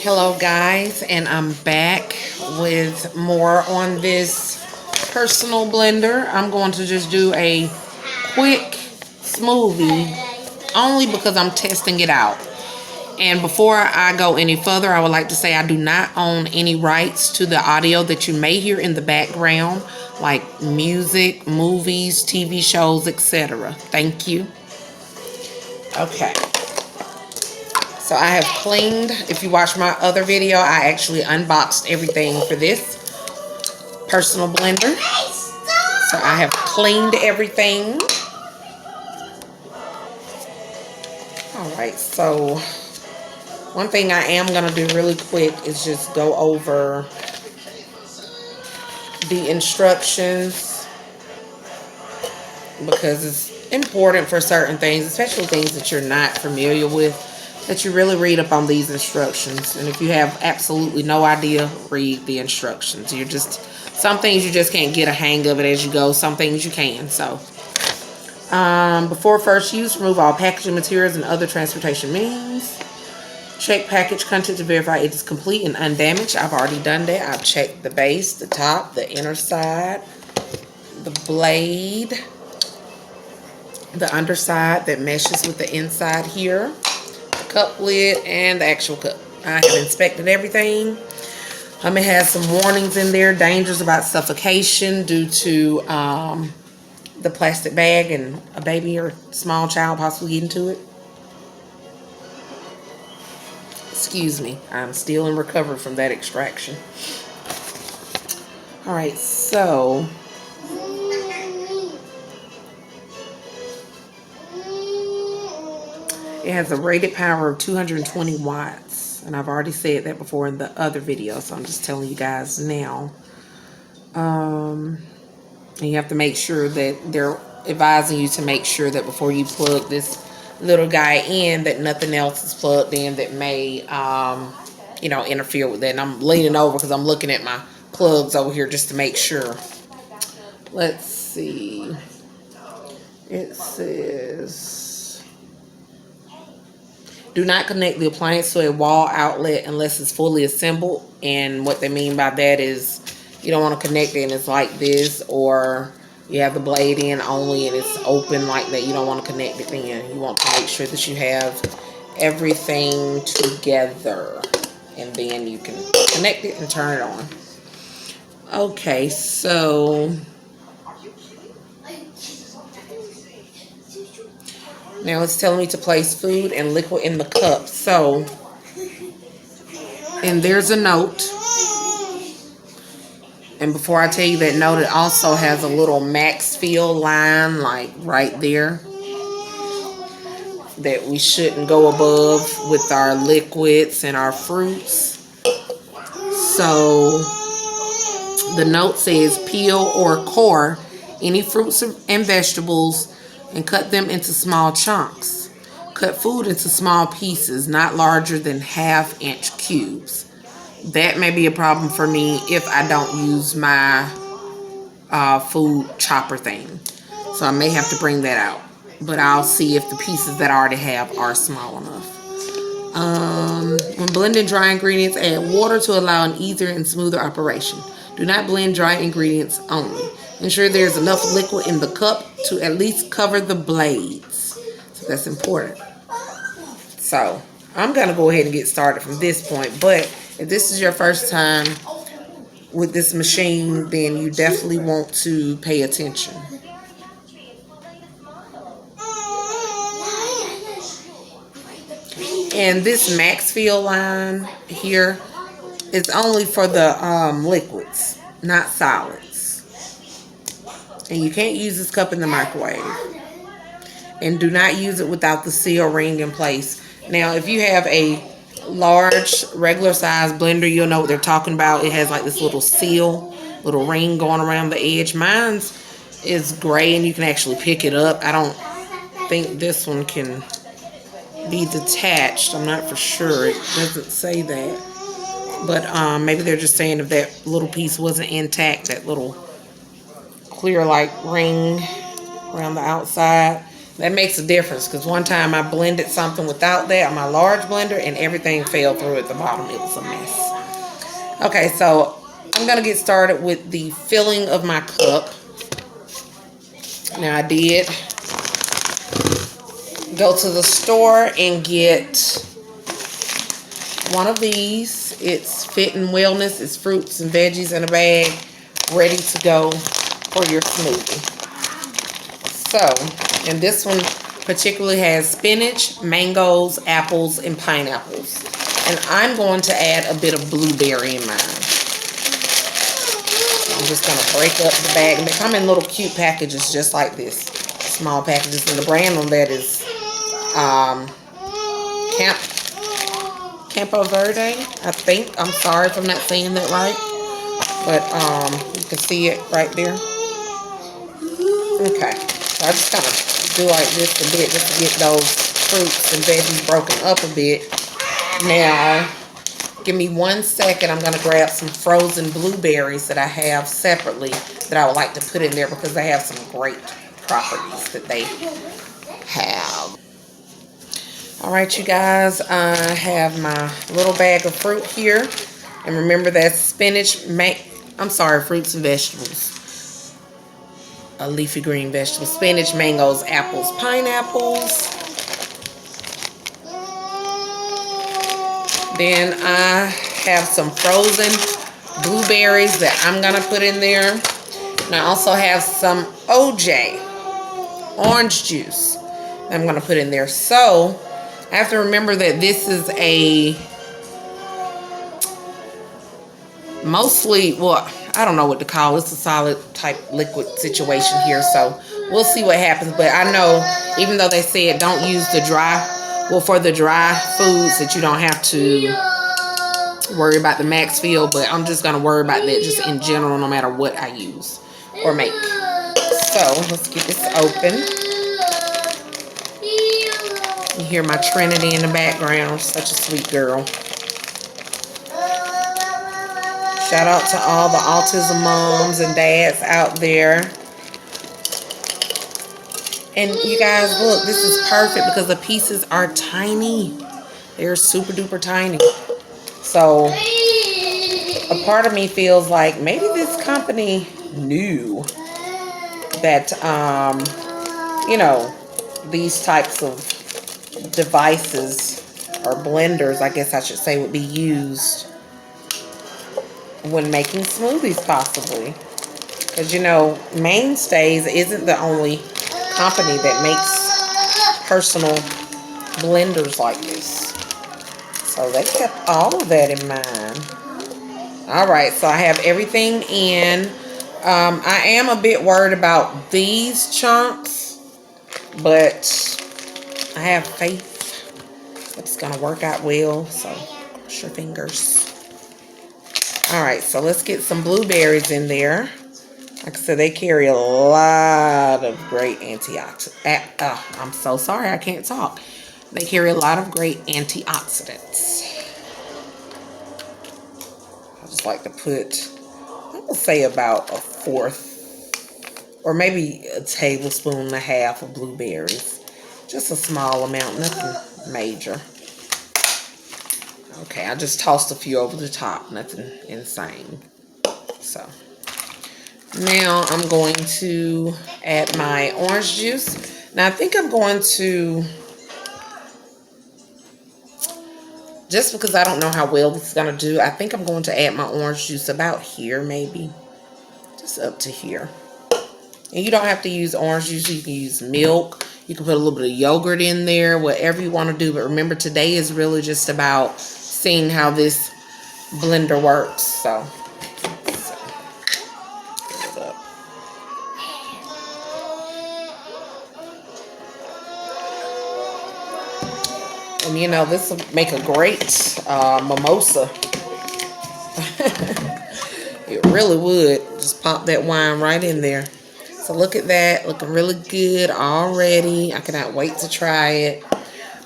Hello guys, and I'm back with more on this personal blender. I'm going to just do a quick smoothie only because I'm testing it out. And before I go any further, I would like to say I do not own any rights to the audio that you may hear in the background, like music, movies, TV shows, etc. Thank you. Okay. So I have cleaned, if you watch my other video, I actually unboxed everything for this personal blender. So I have cleaned everything. Alright, so one thing I am going to do really quick is just go over the instructions, because it's important for certain things, especially things that you're not familiar with, that you really read up on these instructions. And if you have absolutely no idea, read the instructions. Some things you just can't get a hang of it as you go. Some things you can. So before first use, remove all packaging materials and other transportation means. Check package content to verify it is complete and undamaged. I've already done that. I've checked the base, the top, the inner side, the blade, the underside that meshes with the inside here, cup lid, and the actual cup. I have inspected everything. It has some warnings in there. Dangers about suffocation due to the plastic bag and a baby or small child possibly getting to it. Excuse me. I'm still in recovery from that extraction. Alright, so it has a rated power of 220 watts. And I've already said that before in the other video, so I'm just telling you guys now. And you have to make sure that they're advising you to make sure that before you plug this little guy in, that nothing else is plugged in that may, interfere with that. And I'm leaning over because I'm looking at my plugs over here just to make sure. Let's see. It says, do not connect the appliance to a wall outlet unless it's fully assembled. And what they mean by that is you don't want to connect it and it's like this, or you have the blade in only and it's open like that. You don't want to connect it in. You want to make sure that you have everything together, and then you can connect it and turn it on. Okay, so now it's telling me to place food and liquid in the cup. So, and there's a note. And before I tell you that note, it also has a little max fill line, like right there, that we shouldn't go above with our liquids and our fruits. So the note says peel or core any fruits and vegetables and cut them into small chunks. Cut food into small pieces, not larger than 1/2-inch cubes. That may be a problem for me if I don't use my food chopper thing. So I may have to bring that out. But I'll see if the pieces that I already have are small enough. When blending dry ingredients, add water to allow an easier and smoother operation. Do not blend dry ingredients only. Ensure there's enough liquid in the cup to at least cover the blades. So that's important. So I'm going to go ahead and get started from this point. But if this is your first time with this machine, then you definitely want to pay attention. And this max fill line here is only for the liquids, not solids. And you can't use this cup in the microwave. And do not use it without the seal ring in place. Now, if you have a large, regular size blender, you'll know what they're talking about. It has like this little seal, little ring going around the edge. Mine's is gray and you can actually pick it up. I don't think this one can be detached. I'm not for sure. It doesn't say that. But maybe they're just saying if that little piece wasn't intact, that little clear like ring around the outside. That makes a difference because one time I blended something without that on my large blender and everything fell through at the bottom. It was a mess. Okay, so I'm going to get started with the filling of my cup. Now I did go to the store and get one of these. It's Fit and Wellness. It's fruits and veggies in a bag, ready to go for your smoothie. So, and this one particularly has spinach, mangoes, apples, and pineapples. And I'm going to add a bit of blueberry in mine. I'm just going to break up the bag. And they come in little cute packages just like this. Small packages. And the brand on that is Campo Verde, I think. I'm sorry if I'm not saying that right. But you can see it right there. Okay. So I just kind of do like this a bit just to get those fruits and veggies broken up a bit. Now, give me 1 second. I'm going to grab some frozen blueberries that I have separately that I would like to put in there because they have some great properties that they have. Alright, you guys, I have my little bag of fruit here. And remember that's spinach, fruits and vegetables. Leafy green vegetables. Spinach, mangoes, apples, pineapples. Then I have some frozen blueberries that I'm going to put in there. And I also have some OJ, orange juice, that I'm going to put in there. So, I have to remember that this is a mostly, well, I don't know what to call it. It's a solid type liquid situation here. So, we'll see what happens. But I know, even though they said don't use the dry, well, for the dry foods that you don't have to worry about the max feel, but I'm just going to worry about that just in general no matter what I use or make. So, let's get this open. You hear my Trinity in the background. Such a sweet girl. Shout out to all the autism moms and dads out there. And you guys, look, this is perfect because the pieces are tiny. They're super duper tiny. So, a part of me feels like maybe this company knew that, you know, these types of devices or blenders, I guess I should say, would be used when making smoothies possibly. Because, you know, Mainstays isn't the only company that makes personal blenders like this. So they kept all of that in mind. Alright, so I have everything in. I am a bit worried about these chunks, but I have faith that it's going to work out well. So, cross your fingers. Alright, so let's get some blueberries in there. Like I said, they carry a lot of great antioxidants. I'm so sorry, I can't talk. They carry a lot of great antioxidants. I just like to put, I would say about 1/4 or maybe a tablespoon and a half of blueberries. Just a small amount, nothing major. Okay, I just tossed a few over the top, nothing insane. So, now I'm going to add my orange juice. Now I think I'm going to, just because I don't know how well this is going to do, I think I'm going to add my orange juice about here maybe. Just up to here. And you don't have to use orange juice, you can use milk. You can put a little bit of yogurt in there, whatever you want to do. But remember, today is really just about seeing how this blender works. So it up. And you know, this will make a great mimosa. It really would. Just pop that wine right in there. So look at that, looking really good already. I cannot wait to try it.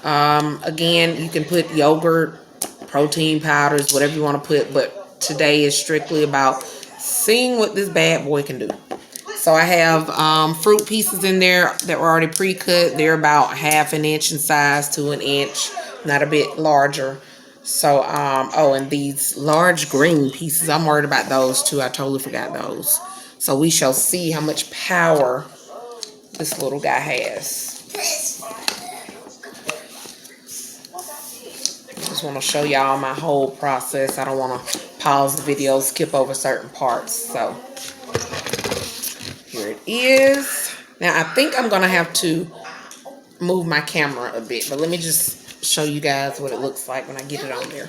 Again, you can put yogurt, protein powders, whatever you want to put, but today is strictly about seeing what this bad boy can do. So I have fruit pieces in there that were already pre-cut. They're about 1/2 inch in size to 1 inch, not a bit larger. So, oh, and these large green pieces, I'm worried about those too. I totally forgot those. So we shall see how much power this little guy has. Just want to show y'all my whole process. I don't want to pause the video, skip over certain parts. So here it is. Now I think I'm going to have to move my camera a bit, but let me just show you guys what it looks like when I get it on there.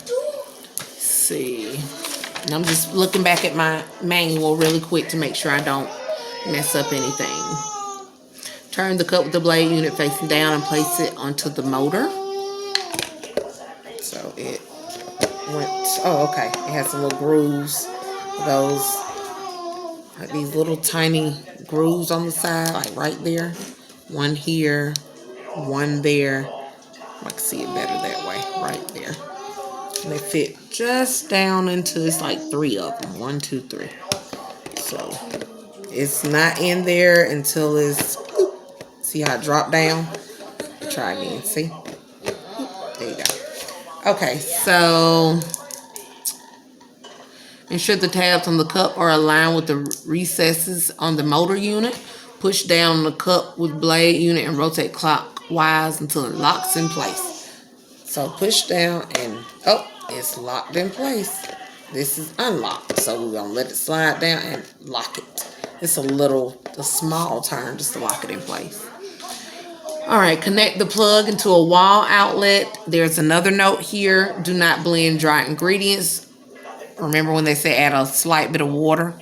Let's see. And I'm just looking back at my manual really quick to make sure I don't mess up anything. Turn the cup with the blade unit facing down and place it onto the motor. So it went, oh, okay. It has some little grooves. Those, like these little tiny grooves on the side, like right there. One here, one there. I can see it better that way, right there. And they fit just down into, it's like 3 of them. 1, 2, 3. So it's not in there until it's, see how it dropped down? Try again, see? There you go. Okay, so ensure the tabs on the cup are aligned with the recesses on the motor unit. Push down the cup with blade unit and rotate clockwise until it locks in place. So push down and, oh, it's locked in place. This is unlocked. So we're going to let it slide down and lock it. It's a small turn just to lock it in place. All right, connect the plug into a wall outlet. There's another note here. Do not blend dry ingredients. Remember when they say add a slight bit of water?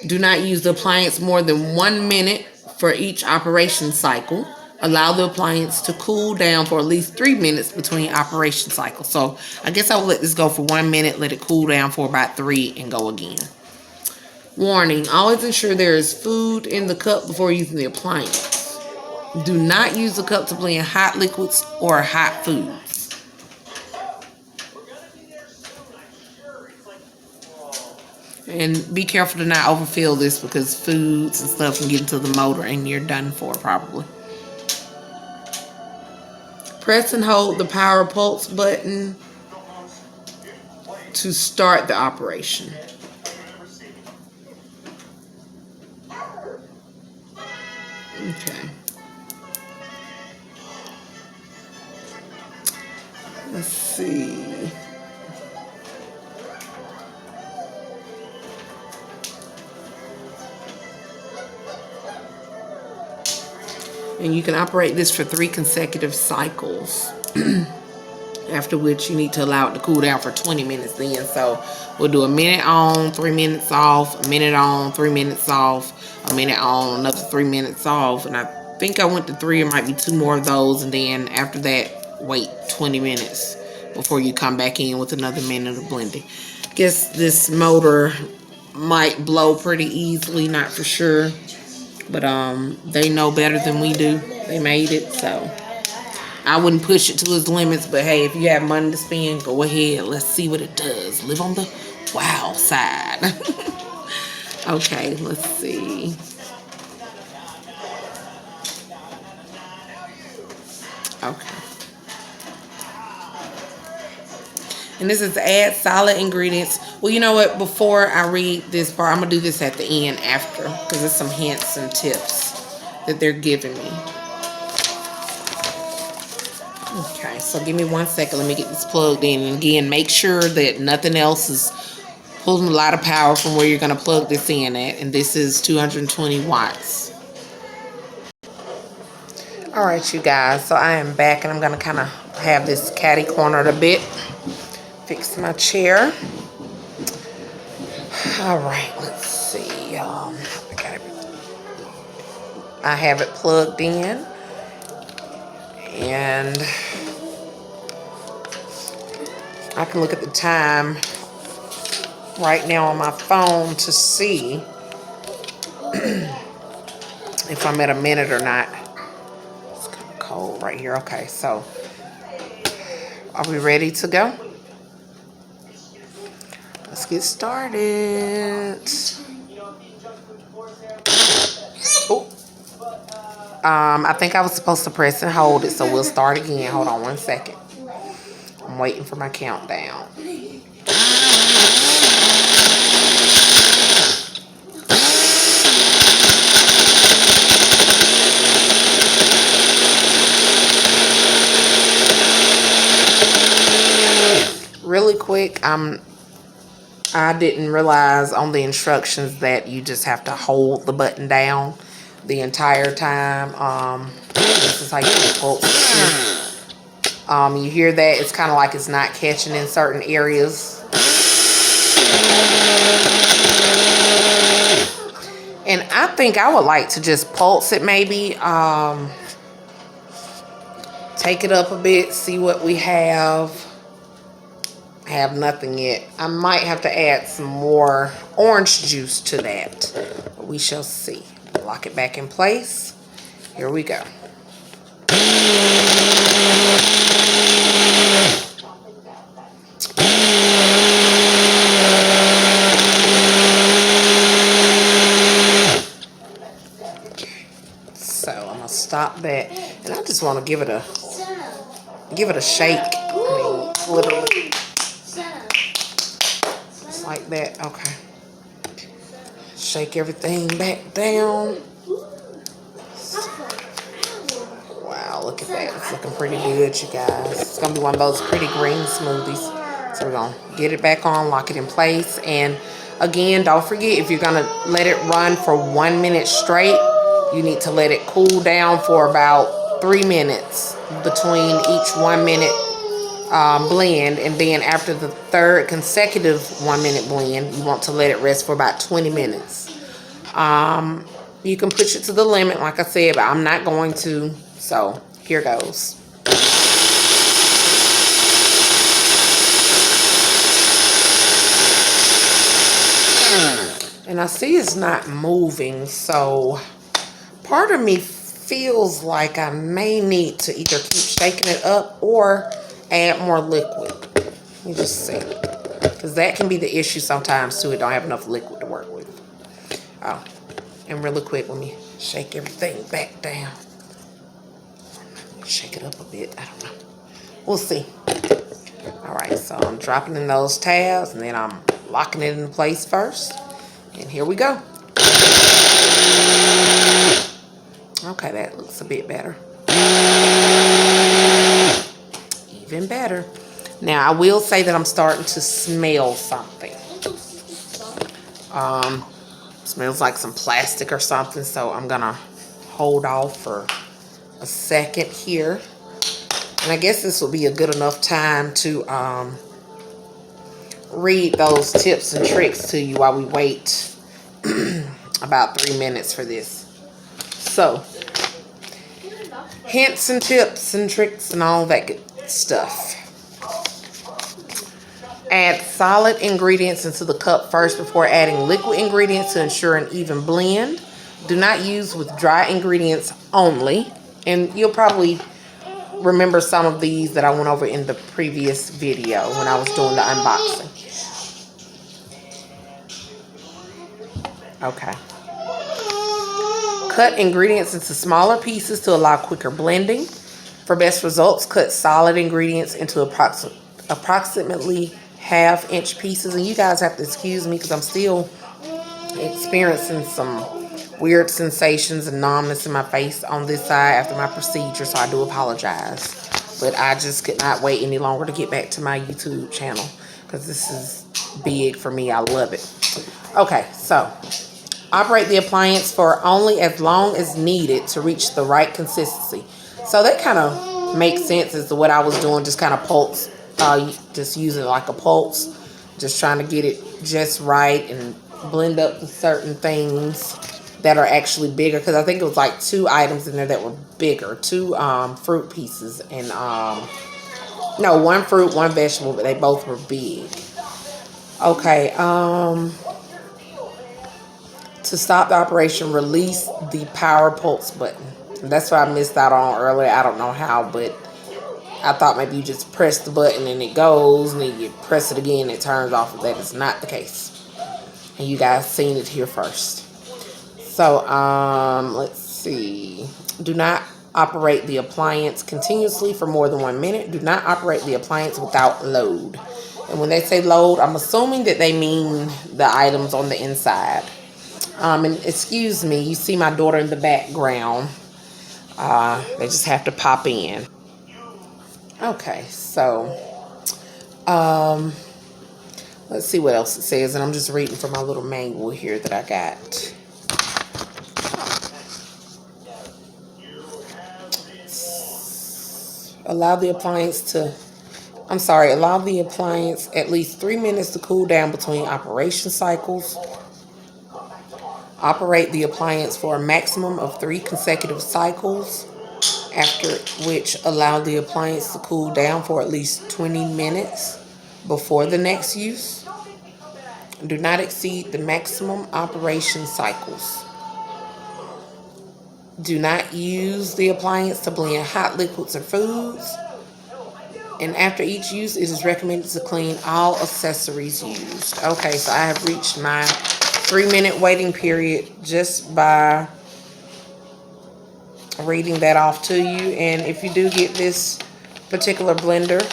Do not use the appliance more than 1 minute for each operation cycle. Allow the appliance to cool down for at least 3 minutes between operation cycles. So I guess I will let this go for 1 minute, let it cool down for about 3, and go again. Warning, always ensure there is food in the cup before using the appliance. Do not use the cup to blend hot liquids or hot foods. And be careful to not overfill this because foods and stuff can get into the motor and you're done for probably. Press and hold the power pulse button to start the operation. Okay. Let's see. And you can operate this for 3 consecutive cycles. After which you need to allow it to cool down for 20 minutes then. So we'll do a minute on, 3 minutes off, a minute on, 3 minutes off, a minute on, another 3 minutes off. And I think I went to 3, it might be 2 more of those. And then after that, wait 20 minutes before you come back in with another minute of blending. Guess this motor might blow pretty easily, not for sure. But they know better than we do. They made it, so I wouldn't push it to its limits. But hey, if you have money to spend, go ahead. Let's see what it does. Live on the wow side. Okay, let's see. Okay. And this is add solid ingredients. Well, you know what? Before I read this part, I'm going to do this at the end after. Because there's some hints and tips that they're giving me. Okay, so give me 1 second. Let me get this plugged in. And again, make sure that nothing else is pulling a lot of power from where you're going to plug this in at. And this is 220 watts. All right, you guys. So I am back and I'm going to kind of have this catty cornered a bit. Fix my chair. All right, let's see. I have it plugged in, and I can look at the time right now on my phone to see if I'm at a minute or not. It's kind of cold right here. Okay, so are we ready to go? Let's get started. I think I was supposed to press and hold it, so we'll start again. Hold on 1 second. I'm waiting for my countdown. Really quick, I didn't realize on the instructions that you just have to hold the button down the entire time. This is how you pulse. You hear that? It's kind of like it's not catching in certain areas. And I think I would like to just pulse it maybe. Take it up a bit, see what we have. I have nothing yet. I might have to add some more orange juice to that. But we shall see. Lock it back in place. Here we go. So I'm gonna stop that, and I just want to give it a shake. I mean, literally. Just like that. Okay. Shake everything back down. Wow, look at that. It's looking pretty good, you guys. It's going to be one of those pretty green smoothies. So we're going to get it back on, lock it in place. And again, don't forget, if you're going to let it run for 1 minute straight, you need to let it cool down for about 3 minutes between each 1 minute blend. And then after the third consecutive 1 minute blend, you want to let it rest for about 20 minutes. You can push it to the limit, like I said, but I'm not going to. So here goes. And I see it's not moving, so part of me feels like I may need to either keep shaking it up or add more liquid. Let me just see, because that can be the issue sometimes too. It don't have enough liquid to work with. Oh, and really quick, let me shake everything back down. Shake it up a bit. I don't know. We'll see. All right, so I'm dropping in those tabs, and then I'm locking it in place first. And here we go. Okay, that looks a bit better. Even better. Now, I will say that I'm starting to smell something. Smells like some plastic or something, so I'm gonna hold off for a second here. And I guess this will be a good enough time to read those tips and tricks to you while we wait about 3 minutes for this. So, hints and tips and tricks and all that good stuff. Add solid ingredients into the cup first before adding liquid ingredients to ensure an even blend. Do not use with dry ingredients only. And you'll probably remember some of these that I went over in the previous video when I was doing the unboxing. Okay. Cut ingredients into smaller pieces to allow quicker blending. For best results, cut solid ingredients into approximately half-inch pieces. And you guys have to excuse me because I'm still experiencing some weird sensations and numbness in my face on this side after my procedure, so I do apologize. But I just could not wait any longer to get back to my YouTube channel because this is big for me. I love it. Okay, so operate the appliance for only as long as needed to reach the right consistency. So that kind of makes sense as to what I was doing, just kind of pulse, just using like a pulse, just trying to get it just right and blend up to certain things that are actually bigger, because I think it was like 2 items in there that were bigger, 2 fruit pieces, and no, 1 fruit, 1 vegetable, but they both were big. Okay, to stop the operation, release the power pulse button. And that's what I missed out on earlier. I don't know how, but I thought maybe you just press the button and it goes, and then you press it again, it turns off. But that is not the case. And you guys seen it here first. So, let's see. Do not operate the appliance continuously for more than 1 minute. Do not operate the appliance without load. And when they say load, I'm assuming that they mean the items on the inside. And excuse me, you see my daughter in the background. They just have to pop in. Okay, so let's see what else it says. And I'm just reading from my little manual here that I got. Allow the appliance at least 3 minutes to cool down between operation cycles. Operate the appliance for a maximum of 3 consecutive cycles, after which allow the appliance to cool down for at least 20 minutes before the next use. Do not exceed the maximum operation cycles. Do not use the appliance to blend hot liquids or foods. And after each use, it is recommended to clean all accessories used. Okay, so I have reached my 3-minute waiting period just by reading that off to you. And if you do get this particular blender,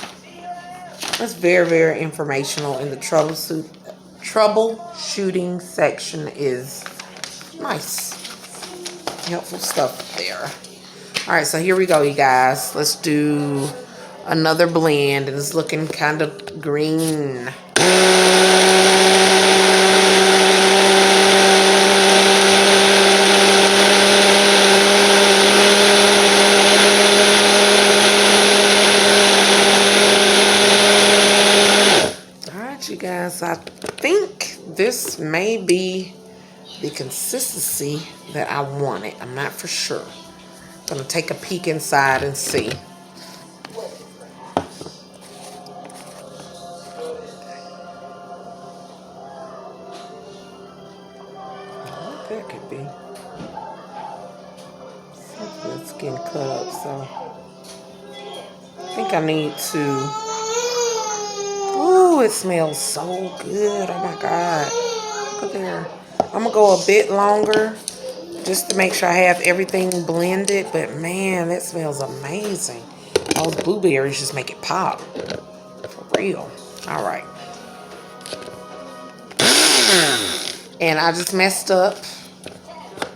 it's very, very informational, and the troubleshooting section is nice. Helpful stuff there. All right, so here we go, you guys. Let's do another blend, and it's looking kind of green. All right, you guys, I think this may be the consistency that I wanted. I'm not for sure. I'm gonna take a peek inside and see. What that could be. Something's getting cut up, so I think I need to. Ooh, it smells so good. Oh my God. Look at there. I'm gonna go a bit longer just to make sure I have everything blended, but man, that smells amazing. Those blueberries just make it pop. For real. All right. And I just messed up.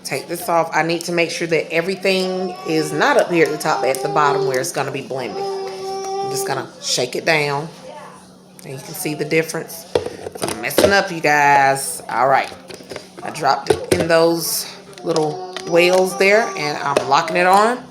Take this off. I need to make sure that everything is not up here at the top, at the bottom where it's gonna be blended. I'm just gonna shake it down. And you can see the difference. I'm messing up, you guys. All right. I dropped it in those little wells there, and I'm locking it on.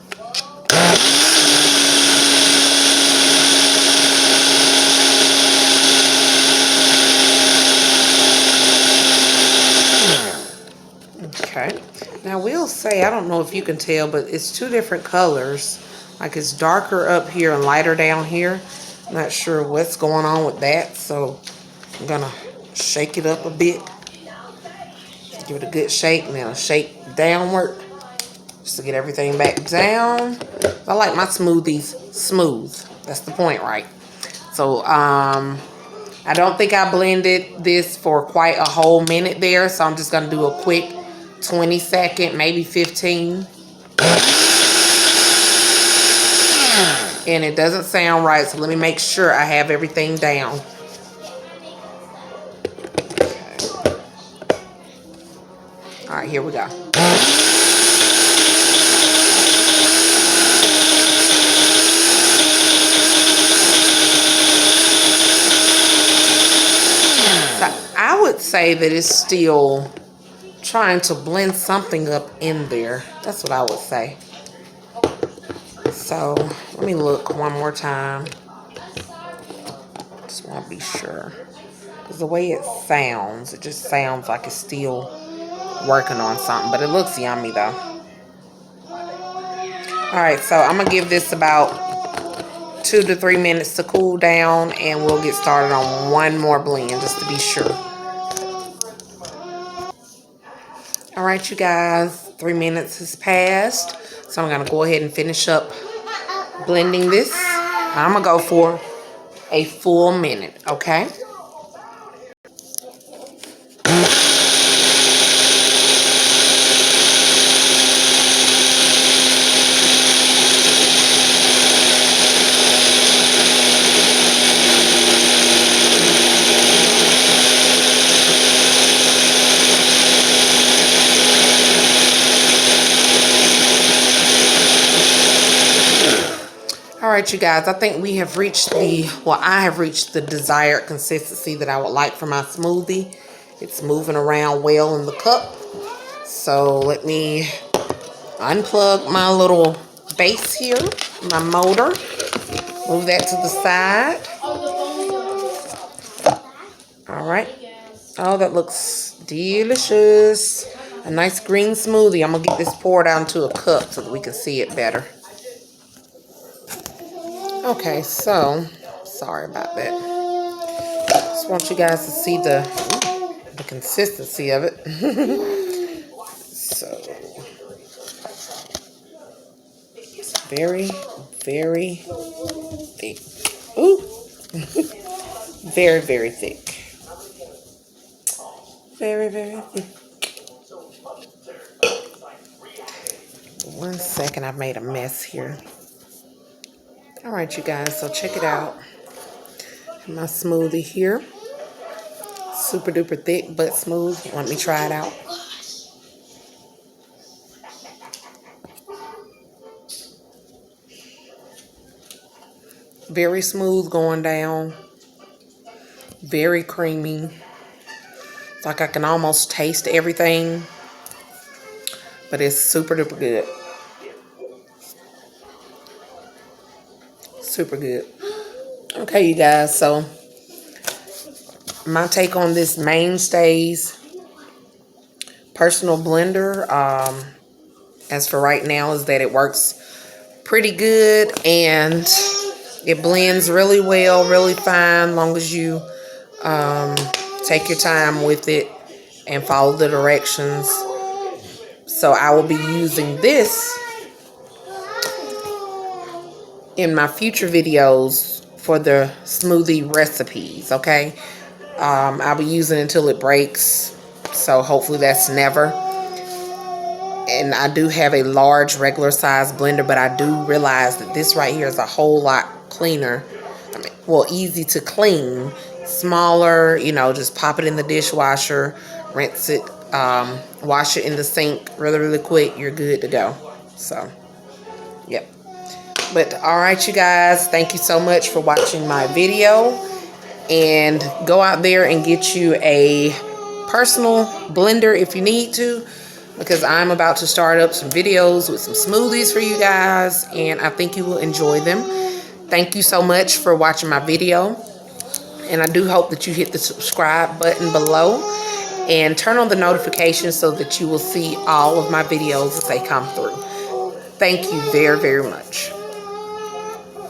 Okay. Now, I will say, I don't know if you can tell, but it's 2 different colors. Like, it's darker up here and lighter down here. I'm not sure what's going on with that, so I'm gonna shake it up a bit. Give it a good shake, and then a shake downward just to get everything back down. I like my smoothies smooth. That's the point, right? So I don't think I blended this for quite a whole minute there, so I'm just gonna do a quick 20-second, maybe 15. And it doesn't sound right, so let me make sure I have everything down. All right, here we go. So I would say that it's still trying to blend something up in there. That's what I would say. So let me look one more time. Just want to be sure. Because the way it just sounds like it's still working on something. But it looks yummy though. Alright, so I'm going to give this about 2 to 3 minutes to cool down. And we'll get started on one more blend just to be sure. Alright, you guys. 3 minutes has passed. So I'm going to go ahead and finish up blending this. I'm going to go for a full minute, okay? right, you guys, I think we have reached I have reached the desired consistency that I would like for my smoothie. It's moving around well in the cup. So let me unplug my little base here, my motor. Move that to the side. All right. Oh, that looks delicious. A nice green smoothie. I'm going to get this poured out into a cup so that we can see it better. Okay, so, sorry about that. Just want you guys to see the consistency of it. So, very, very thick. Ooh. Very, very thick. Very, very thick. 1 second, I've made a mess here. All right, you guys, so check it out. My smoothie here. Super duper thick but smooth. Let me try it out. Very smooth going down. Very creamy. It's like I can almost taste everything. But it's super duper good. Super good. Okay, you guys, so my take on this Mainstays Personal blender, as for right now, is that it works pretty good and it blends really well, really fine, long as you take your time with it and follow the directions. So I will be using this in my future videos for the smoothie recipes, okay? I'll be using it until it breaks, so hopefully that's never. And I do have a large regular size blender, but I do realize that this right here is a whole lot cleaner. I mean, well, easy to clean, smaller, you know, just pop it in the dishwasher, rinse it, wash it in the sink really, really quick. You're good to go. So, yep. But all right, you guys, thank you so much for watching my video, and go out there and get you a personal blender if you need to, because I'm about to start up some videos with some smoothies for you guys, and I think you will enjoy them. Thank you so much for watching my video, and I do hope that you hit the subscribe button below and turn on the notifications so that you will see all of my videos as they come through. Thank you very, very much.